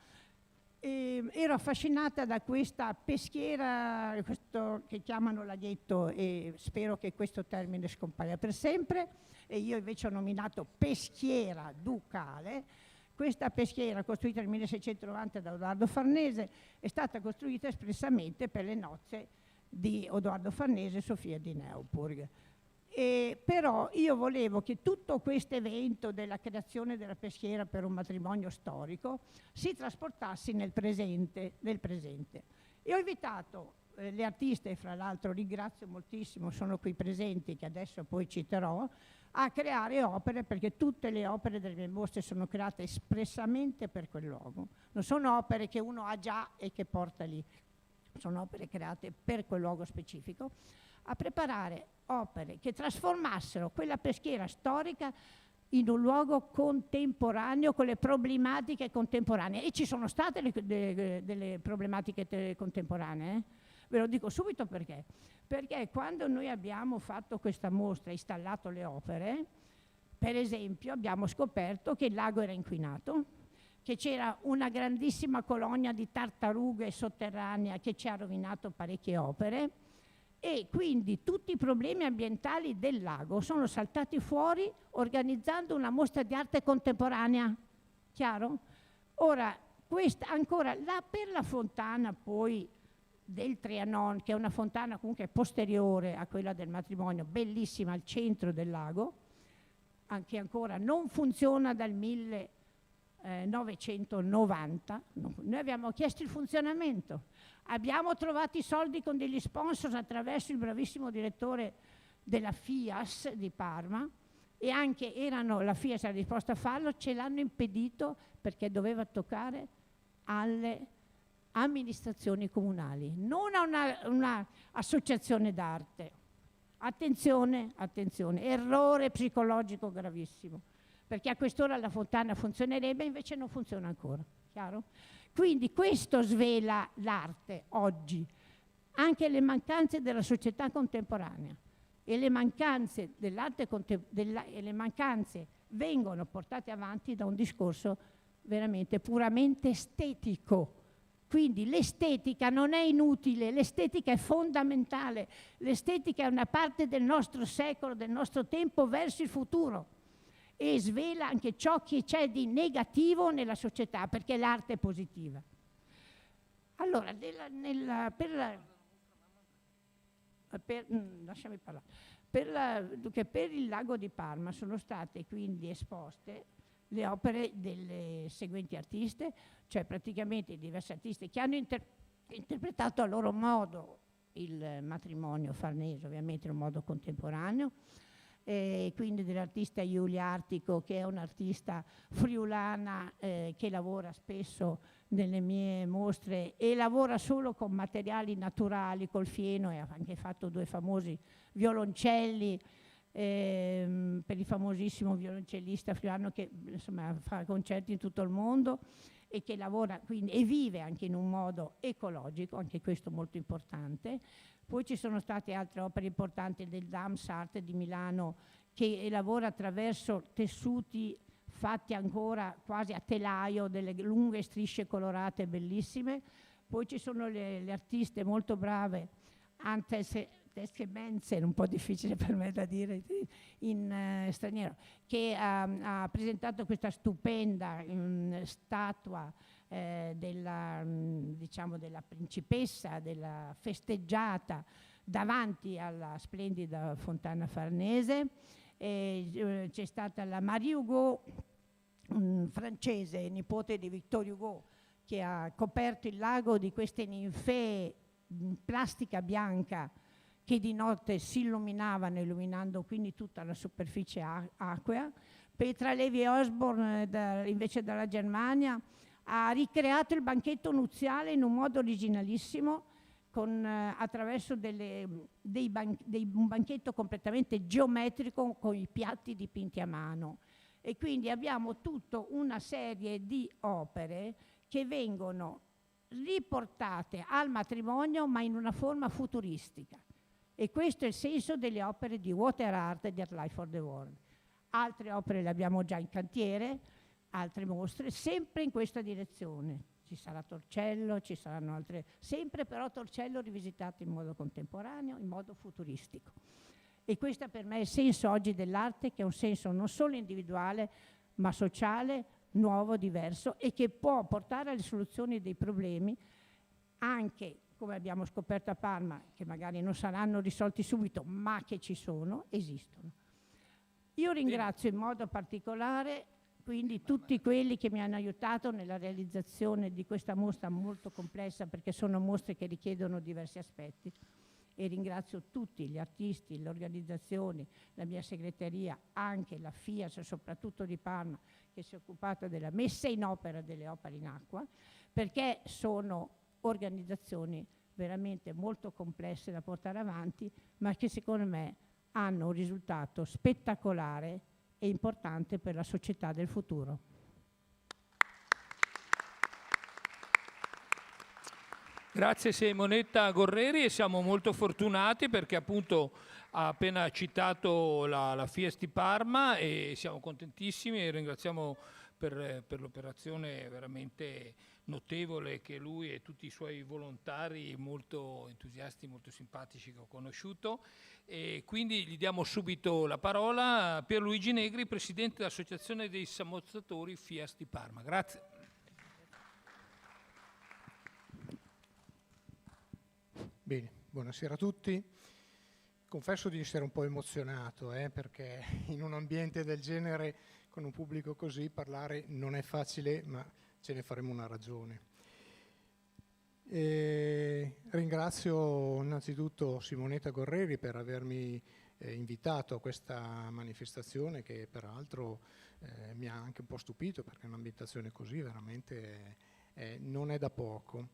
[SPEAKER 6] ero affascinata da questa peschiera, questo che chiamano laghetto, e spero che questo termine scompaia per sempre, e io invece ho nominato peschiera ducale. Questa peschiera, costruita nel 1690 da Odoardo Farnese, è stata costruita espressamente per le nozze di Odoardo Farnese e Sofia di Neuburg. Però io volevo che tutto questo evento della creazione della peschiera per un matrimonio storico si trasportasse nel presente. E ho invitato le artiste, fra l'altro ringrazio moltissimo, sono qui presenti, che adesso poi citerò, a creare opere, perché tutte le opere delle mie mostre sono create espressamente per quel luogo. Non sono opere che uno ha già e che porta lì, sono opere create per quel luogo specifico, a preparare opere che trasformassero quella peschiera storica in un luogo contemporaneo con le problematiche contemporanee. E ci sono state delle problematiche contemporanee, Ve lo dico subito perché. Perché quando noi abbiamo fatto questa mostra, installato le opere, per esempio abbiamo scoperto che il lago era inquinato, che c'era una grandissima colonia di tartarughe sotterranea che ci ha rovinato parecchie opere, e quindi tutti i problemi ambientali del lago sono saltati fuori organizzando una mostra di arte contemporanea. Chiaro? Ora, questa ancora per la fontana poi del Trianon, che è una fontana comunque posteriore a quella del matrimonio, bellissima al centro del lago, anche ancora non funziona dal 1990. Noi abbiamo chiesto il funzionamento, abbiamo trovato i soldi con degli sponsor attraverso il bravissimo direttore della FIAS di Parma, e anche la FIAS era disposta a farlo, ce l'hanno impedito perché doveva toccare alle amministrazioni comunali, non a una associazione d'arte. Attenzione, attenzione, errore psicologico gravissimo, perché a quest'ora la fontana funzionerebbe, invece non funziona ancora, chiaro? Quindi questo svela l'arte oggi, anche le mancanze della società contemporanea, e le mancanze dell'arte e le mancanze vengono portate avanti da un discorso veramente puramente estetico. Quindi l'estetica non è inutile, l'estetica è fondamentale, l'estetica è una parte del nostro secolo, del nostro tempo verso il futuro, e svela anche ciò che c'è di negativo nella società, perché l'arte è positiva. Allora, lasciami parlare. Per il lago di Parma sono state quindi esposte le opere delle seguenti artiste, cioè praticamente diversi artisti che hanno interpretato a loro modo il matrimonio Farnese, ovviamente in un modo contemporaneo, e quindi dell'artista Giulia Artico, che è un'artista friulana che lavora spesso nelle mie mostre e lavora solo con materiali naturali, col fieno, e ha anche fatto 2 famosi violoncelli per il famosissimo violoncellista friulano che insomma fa concerti in tutto il mondo e che lavora quindi e vive anche in un modo ecologico, anche questo molto importante. Poi ci sono state altre opere importanti del Dams Art di Milano, che lavora attraverso tessuti fatti ancora quasi a telaio, delle lunghe strisce colorate bellissime. Poi ci sono le artiste molto brave, Antje Menzer, un po' difficile per me da dire in straniero, che ha presentato questa stupenda statua della principessa, della festeggiata davanti alla splendida Fontana Farnese. C'è stata la Marie Hugo, francese, nipote di Victor Hugo, che ha coperto il lago di queste ninfee in plastica bianca che di notte si illuminavano, illuminando quindi tutta la superficie acquea. Petra Levi Osborne, invece dalla Germania, ha ricreato il banchetto nuziale in un modo originalissimo, attraverso un banchetto completamente geometrico con i piatti dipinti a mano. E quindi abbiamo tutta una serie di opere che vengono riportate al matrimonio ma in una forma futuristica. E questo è il senso delle opere di Water Art e di Art Life for the World. Altre opere le abbiamo già in cantiere, altre mostre, sempre in questa direzione. Ci sarà Torcello, ci saranno altre, sempre però Torcello rivisitato in modo contemporaneo, in modo futuristico. E questo per me è il senso oggi dell'arte, che è un senso non solo individuale, ma sociale, nuovo, diverso, e che può portare alle soluzioni dei problemi, anche, come abbiamo scoperto a Parma, che magari non saranno risolti subito, ma che ci sono, esistono. Io ringrazio in modo particolare quindi tutti quelli che mi hanno aiutato nella realizzazione di questa mostra molto complessa, perché sono mostre che richiedono diversi aspetti, e ringrazio tutti gli artisti, le organizzazioni, la mia segreteria, anche la FIAS, soprattutto di Parma, che si è occupata della messa in opera delle opere in acqua, perché sono organizzazioni veramente molto complesse da portare avanti, ma che secondo me hanno un risultato spettacolare e importante per la società del futuro.
[SPEAKER 3] Grazie Simonetta Gorreri, e siamo molto fortunati perché appunto ha appena citato la FIAS di Parma e siamo contentissimi e ringraziamo per l'operazione veramente notevole che lui e tutti i suoi volontari molto entusiasti, molto simpatici che ho conosciuto. E quindi gli diamo subito la parola a Pierluigi Negri, Presidente dell'Associazione dei Samozzatori FIAS di Parma. Grazie.
[SPEAKER 7] Bene, buonasera a tutti. Confesso di essere un po' emozionato, perché in un ambiente del genere, con un pubblico così, parlare non è facile, ma ce ne faremo una ragione. Ringrazio innanzitutto Simonetta Gorreri per avermi invitato a questa manifestazione, che peraltro mi ha anche un po' stupito, perché un'ambientazione così veramente non è da poco.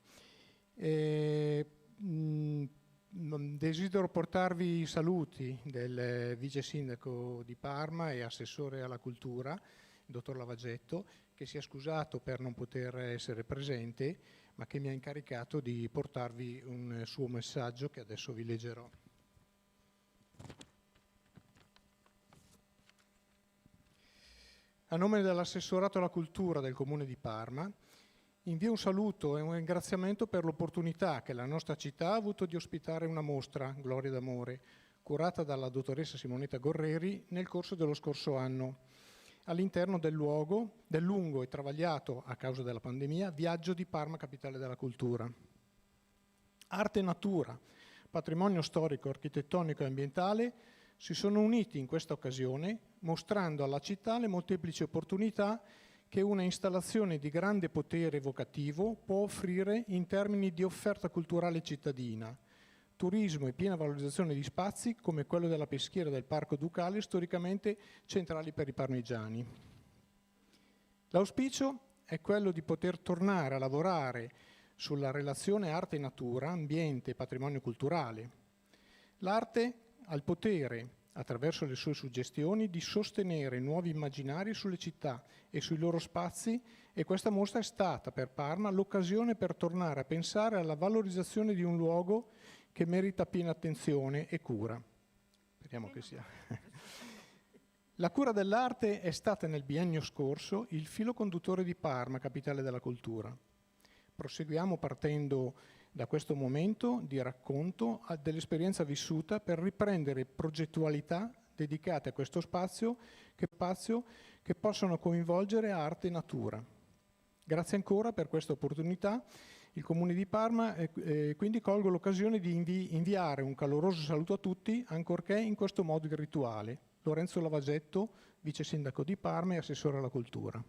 [SPEAKER 7] Desidero portarvi i saluti del vice sindaco di Parma e assessore alla cultura, il dottor Lavaggetto, che si è scusato per non poter essere presente, ma che mi ha incaricato di portarvi un suo messaggio che adesso vi leggerò. A nome dell'assessorato alla cultura del Comune di Parma, invio un saluto e un ringraziamento per l'opportunità che la nostra città ha avuto di ospitare una mostra, Gloria d'Amore, curata dalla dottoressa Simonetta Gorreri nel corso dello scorso anno, all'interno del lungo e travagliato, a causa della pandemia, viaggio di Parma, capitale della cultura. Arte e natura, patrimonio storico, architettonico e ambientale si sono uniti in questa occasione, mostrando alla città le molteplici opportunità che una installazione di grande potere evocativo può offrire in termini di offerta culturale cittadina, turismo e piena valorizzazione di spazi come quello della peschiera del Parco Ducale, storicamente centrali per i parmigiani. L'auspicio è quello di poter tornare a lavorare sulla relazione arte e natura, ambiente e patrimonio culturale. L'arte ha il potere, attraverso le sue suggestioni, di sostenere nuovi immaginari sulle città e sui loro spazi, e questa mostra è stata per Parma l'occasione per tornare a pensare alla valorizzazione di un luogo che merita piena attenzione e cura. Speriamo che sia. La cura dell'arte è stata nel biennio scorso il filo conduttore di Parma, capitale della cultura. Proseguiamo partendo da questo momento di racconto dell'esperienza vissuta per riprendere progettualità dedicate a questo spazio che possono coinvolgere arte e natura. Grazie ancora per questa opportunità. Il Comune di Parma quindi colgo l'occasione di inviare un caloroso saluto a tutti, ancorché in questo modo irrituale. Lorenzo Lavagetto, vice sindaco di Parma e assessore alla cultura.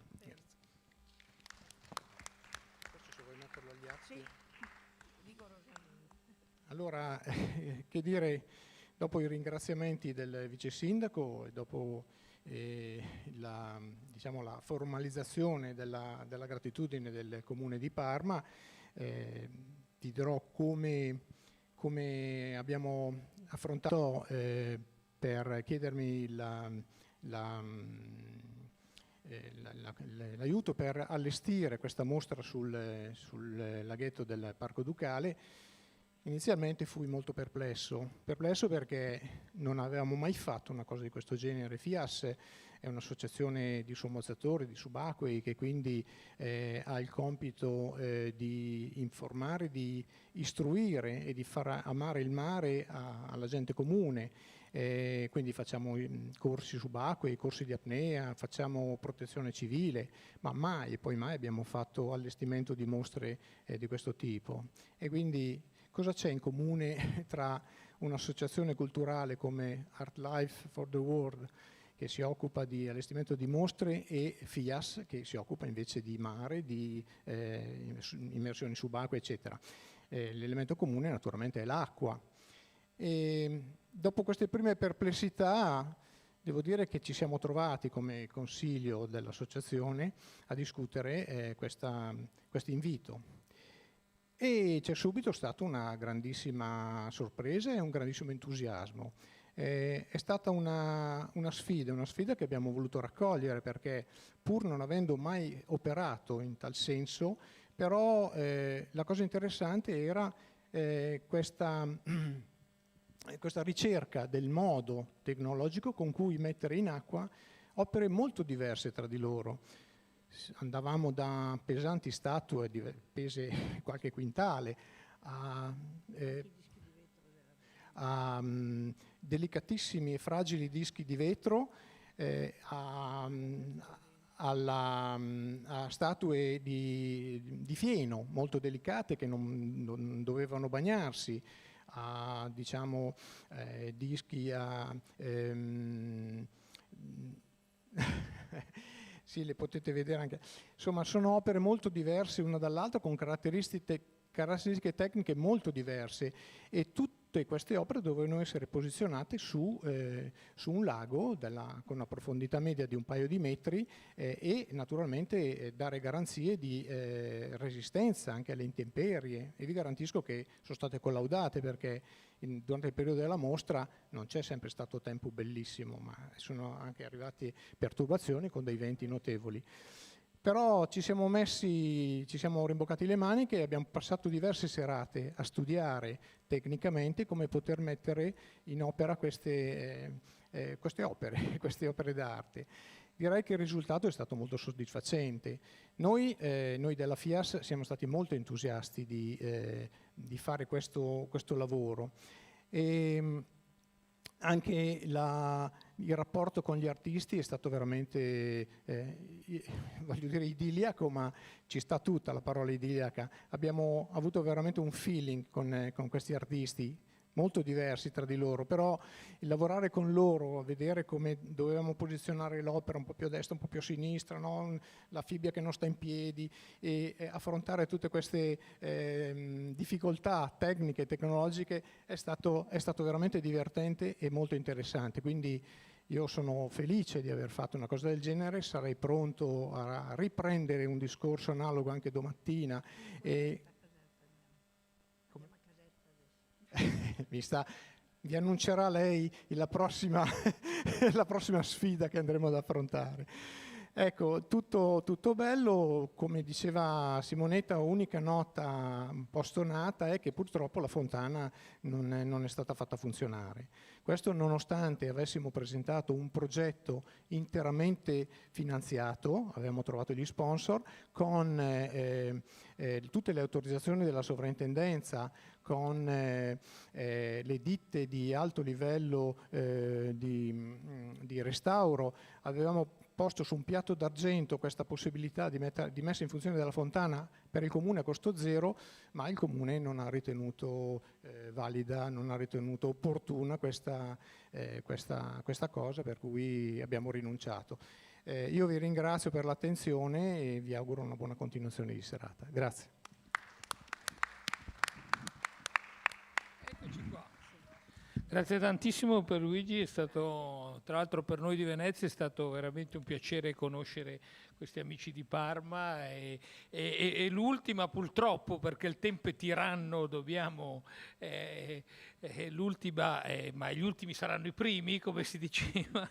[SPEAKER 7] Allora, che dire, dopo i ringraziamenti del vice sindaco e dopo la formalizzazione della gratitudine del Comune di Parma, ti dirò come abbiamo affrontato per chiedermi l'aiuto per allestire questa mostra sul laghetto del Parco Ducale. Inizialmente fui molto perplesso perché non avevamo mai fatto una cosa di questo genere. FIAS è un'associazione di sommozzatori, di subacquei, che quindi ha il compito di informare, di istruire e di far amare il mare alla gente comune. Quindi facciamo corsi subacquei, corsi di apnea, facciamo protezione civile, ma mai abbiamo fatto allestimento di mostre di questo tipo. E quindi cosa c'è in comune tra un'associazione culturale come Art Life for the World, che si occupa di allestimento di mostre, e FIAS, che si occupa invece di mare, di immersioni subacquee, eccetera? L'elemento comune naturalmente è l'acqua. E dopo queste prime perplessità, devo dire che ci siamo trovati come consiglio dell'associazione a discutere questo invito. E c'è subito stata una grandissima sorpresa e un grandissimo entusiasmo. È stata una sfida che abbiamo voluto raccogliere, perché pur non avendo mai operato in tal senso, però la cosa interessante era questa ricerca del modo tecnologico con cui mettere in acqua opere molto diverse tra di loro. Andavamo da pesanti statue pese qualche quintale a delicatissimi e fragili dischi di vetro, a statue di fieno molto delicate che non dovevano bagnarsi, a dischi sì, le potete vedere anche. Insomma, sono opere molto diverse una dall'altra, con caratteristiche tecniche molto diverse, e tutte queste opere dovevano essere posizionate su un lago con una profondità media di un paio di metri e naturalmente dare garanzie di resistenza anche alle intemperie, e vi garantisco che sono state collaudate, perché durante il periodo della mostra non c'è sempre stato tempo bellissimo, ma sono anche arrivate perturbazioni con dei venti notevoli. Però ci siamo rimboccati le maniche e abbiamo passato diverse serate a studiare tecnicamente come poter mettere in opera queste opere d'arte. Direi che il risultato è stato molto soddisfacente. Noi della FIAS siamo stati molto entusiasti di fare questo lavoro. E anche il rapporto con gli artisti è stato veramente, voglio dire, idilliaco, ma ci sta tutta la parola idilliaca. Abbiamo avuto veramente un feeling con questi artisti, molto diversi tra di loro, però il lavorare con loro, vedere come dovevamo posizionare l'opera un po' più a destra, un po' più a sinistra, no? La fibbia che non sta in piedi, e affrontare tutte queste difficoltà tecniche e tecnologiche è stato veramente divertente e molto interessante. Quindi io sono felice di aver fatto una cosa del genere, sarei pronto a riprendere un discorso analogo anche domattina. vi annuncerà lei la prossima, la prossima sfida che andremo ad affrontare. Ecco, tutto bello, come diceva Simonetta, unica nota un po' stonata è che purtroppo la fontana non è stata fatta funzionare. Questo nonostante avessimo presentato un progetto interamente finanziato, avevamo trovato gli sponsor, con tutte le autorizzazioni della sovrintendenza, con le ditte di alto livello di restauro, avevamo posto su un piatto d'argento questa possibilità di messa in funzione della fontana per il Comune a costo zero, ma il Comune non ha ritenuto valida, non ha ritenuto opportuna questa cosa, per cui abbiamo rinunciato. Io vi ringrazio per l'attenzione e vi auguro una buona continuazione di serata. Grazie.
[SPEAKER 3] Grazie tantissimo per Luigi, è stato, tra l'altro per noi di Venezia è stato veramente un piacere conoscere questi amici di Parma e l'ultima purtroppo, perché il tempo è tiranno, dobbiamo, l'ultima, ma gli ultimi saranno i primi, come si diceva,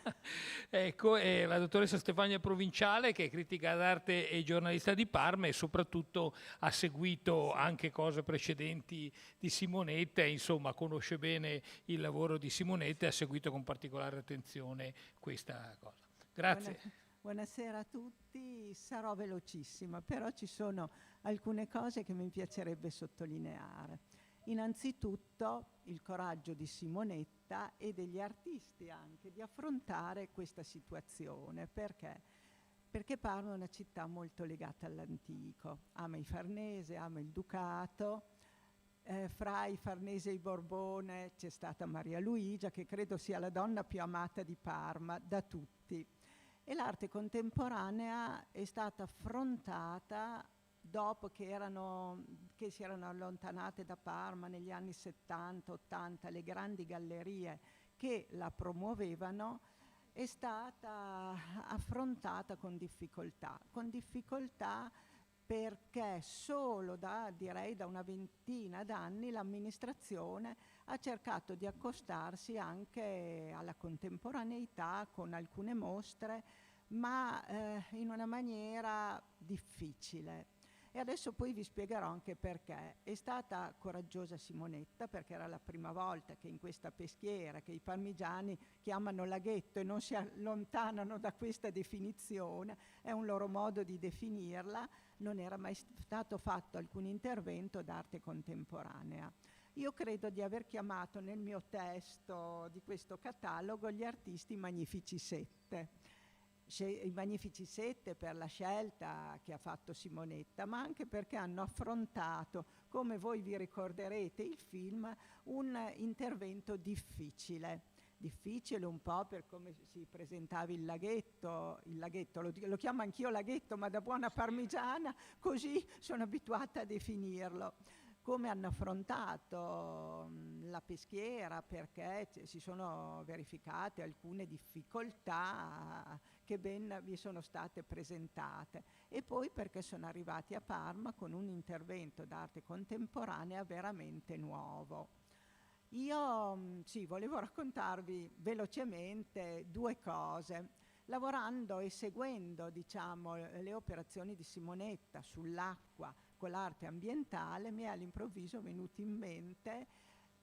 [SPEAKER 3] ecco, la dottoressa Stefania Provinciale, che è critica d'arte e giornalista di Parma e soprattutto ha seguito anche cose precedenti di Simonetta, e, insomma conosce bene il lavoro di Simonetta e ha seguito con particolare attenzione questa cosa. Grazie.
[SPEAKER 6] Buonasera a tutti, sarò velocissima, però ci sono alcune cose che mi piacerebbe sottolineare. Innanzitutto il coraggio di Simonetta e degli artisti anche di affrontare questa situazione. Perché? Perché Parma è una città molto legata all'antico, ama i Farnese, ama il Ducato. Fra i Farnese e i Borbone c'è stata Maria Luigia, che credo sia la donna più amata di Parma da tutti. E l'arte contemporanea è stata affrontata dopo che si erano allontanate da Parma negli anni 70-80 le grandi gallerie che la promuovevano, è stata affrontata con difficoltà perché solo direi da una ventina d'anni l'amministrazione ha cercato di accostarsi anche alla contemporaneità con alcune mostre, ma in una maniera difficile. E adesso poi vi spiegherò anche perché. È stata coraggiosa Simonetta, perché era la prima volta che in questa peschiera, che i parmigiani chiamano laghetto e non si allontanano da questa definizione, è un loro modo di definirla, non era mai stato fatto alcun intervento d'arte contemporanea. Io credo di aver chiamato nel mio testo di questo catalogo gli artisti Magnifici Sette. I Magnifici Sette per la scelta che ha fatto Simonetta, ma anche perché hanno affrontato, come voi vi ricorderete il film, un intervento difficile un po' per come si presentava il laghetto lo chiamo anch'io laghetto, ma da buona parmigiana così sono abituata a definirlo. Come hanno affrontato la peschiera, perché si sono verificate alcune difficoltà che ben vi sono state presentate, e poi perché sono arrivati a Parma con un intervento d'arte contemporanea veramente nuovo. Io volevo raccontarvi velocemente due cose. Lavorando e seguendo, diciamo, le operazioni di Simonetta sull'acqua con l'arte ambientale, mi è all'improvviso venuto in mente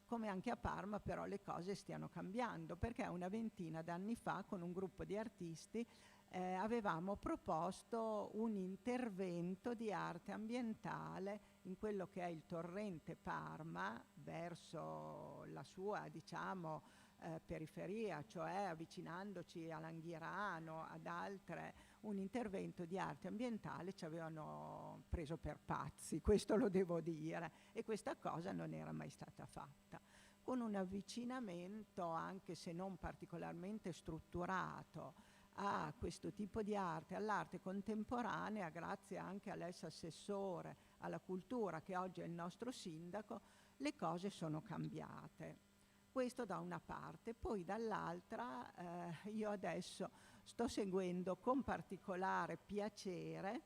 [SPEAKER 6] come anche a Parma però le cose stiano cambiando, perché una ventina d'anni fa con un gruppo di artisti avevamo proposto un intervento di arte ambientale in quello che è il torrente Parma verso la sua, diciamo, periferia, cioè avvicinandoci all'Anghirano, ad altre, un intervento di arte ambientale ci avevano preso per pazzi, questo lo devo dire, e questa cosa non era mai stata fatta. Con un avvicinamento, anche se non particolarmente strutturato, a questo tipo di arte, all'arte contemporanea, grazie anche all'ex assessore alla cultura che oggi è il nostro sindaco, le cose sono cambiate. Questo da una parte, poi dall'altra io adesso sto seguendo con particolare piacere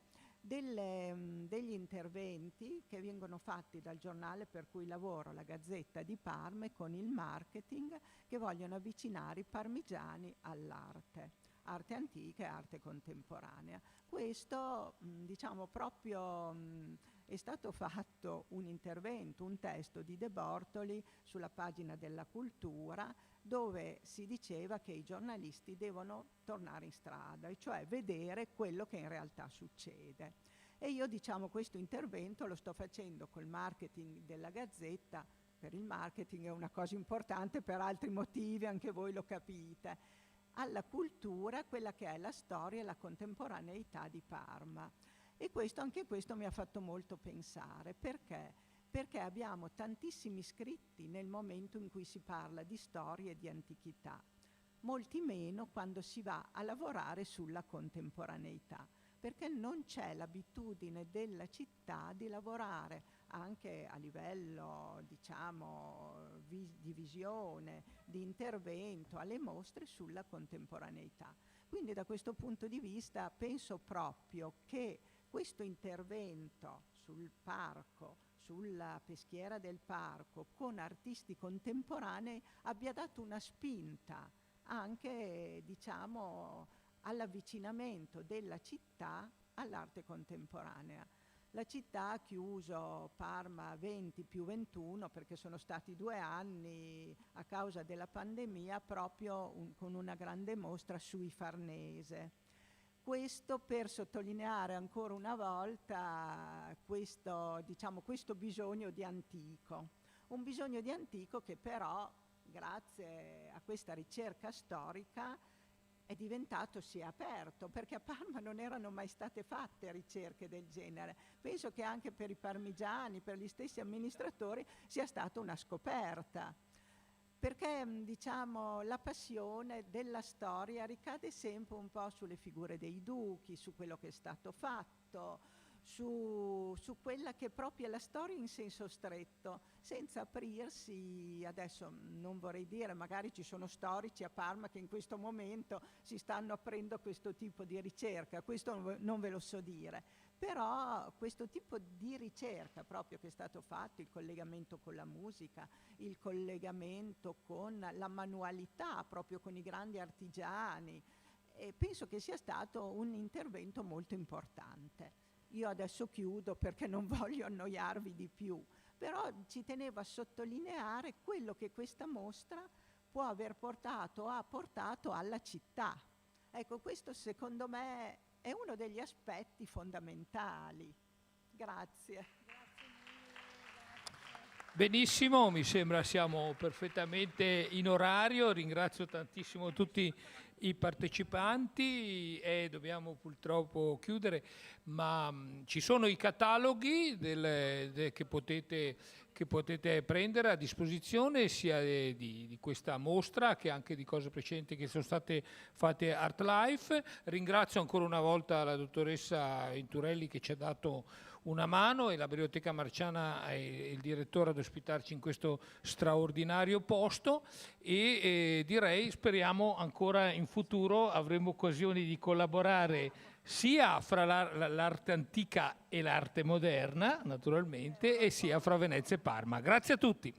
[SPEAKER 6] degli interventi che vengono fatti dal giornale per cui lavoro, la Gazzetta di Parma, e con il marketing, che vogliono avvicinare i parmigiani all'arte, arte antica e arte contemporanea. Questo, diciamo, proprio è stato fatto un intervento, un testo di De Bortoli sulla pagina della Cultura, dove si diceva che i giornalisti devono tornare in strada, e cioè vedere quello che in realtà succede. E io, diciamo, questo intervento lo sto facendo col marketing della Gazzetta. Per il marketing è una cosa importante, per altri motivi, anche voi lo capite. Alla Cultura, quella che è la storia e la contemporaneità di Parma. E anche questo mi ha fatto molto pensare. Perché? Perché abbiamo tantissimi scritti nel momento in cui si parla di storia e di antichità, molti meno quando si va a lavorare sulla contemporaneità, perché non c'è l'abitudine della città di lavorare anche a livello, diciamo, di visione, di intervento, alle mostre sulla contemporaneità. Quindi da questo punto di vista penso proprio che questo intervento sul parco, sulla peschiera del parco, con artisti contemporanei, abbia dato una spinta anche, diciamo, all'avvicinamento della città all'arte contemporanea. La città ha chiuso Parma 20+21 perché sono stati 2 anni a causa della pandemia proprio con una grande mostra sui Farnese. Questo per sottolineare ancora una volta questo, diciamo, questo bisogno di antico. Un bisogno di antico che però, grazie a questa ricerca storica, è diventato, si è aperto, perché a Parma non erano mai state fatte ricerche del genere. Penso che anche per i parmigiani, per gli stessi amministratori, sia stata una scoperta. Perché, diciamo, la passione della storia ricade sempre un po' sulle figure dei duchi, su quello che è stato fatto, su quella che è proprio la storia in senso stretto, senza aprirsi. Adesso non vorrei dire, magari ci sono storici a Parma che in questo momento si stanno aprendo a questo tipo di ricerca, questo non ve lo so dire. Però questo tipo di ricerca proprio che è stato fatto, il collegamento con la musica, il collegamento con la manualità, proprio con i grandi artigiani, penso che sia stato un intervento molto importante. Io adesso chiudo perché non voglio annoiarvi di più, però ci tenevo a sottolineare quello che questa mostra può aver portato, ha portato alla città. Ecco, questo secondo me è uno degli aspetti fondamentali. Grazie.
[SPEAKER 3] Benissimo, mi sembra siamo perfettamente in orario. Ringrazio tantissimo tutti i partecipanti e dobbiamo purtroppo chiudere, ma ci sono i cataloghi che potete prendere a disposizione sia di questa mostra che anche di cose precedenti che sono state fatte a ArtLife. Ringrazio ancora una volta la dottoressa Venturelli che ci ha dato una mano e la Biblioteca Marciana e il direttore ad ospitarci in questo straordinario posto e direi speriamo ancora in futuro avremo occasioni di collaborare sia fra l'arte antica e l'arte moderna naturalmente e sia fra Venezia e Parma. Grazie a tutti.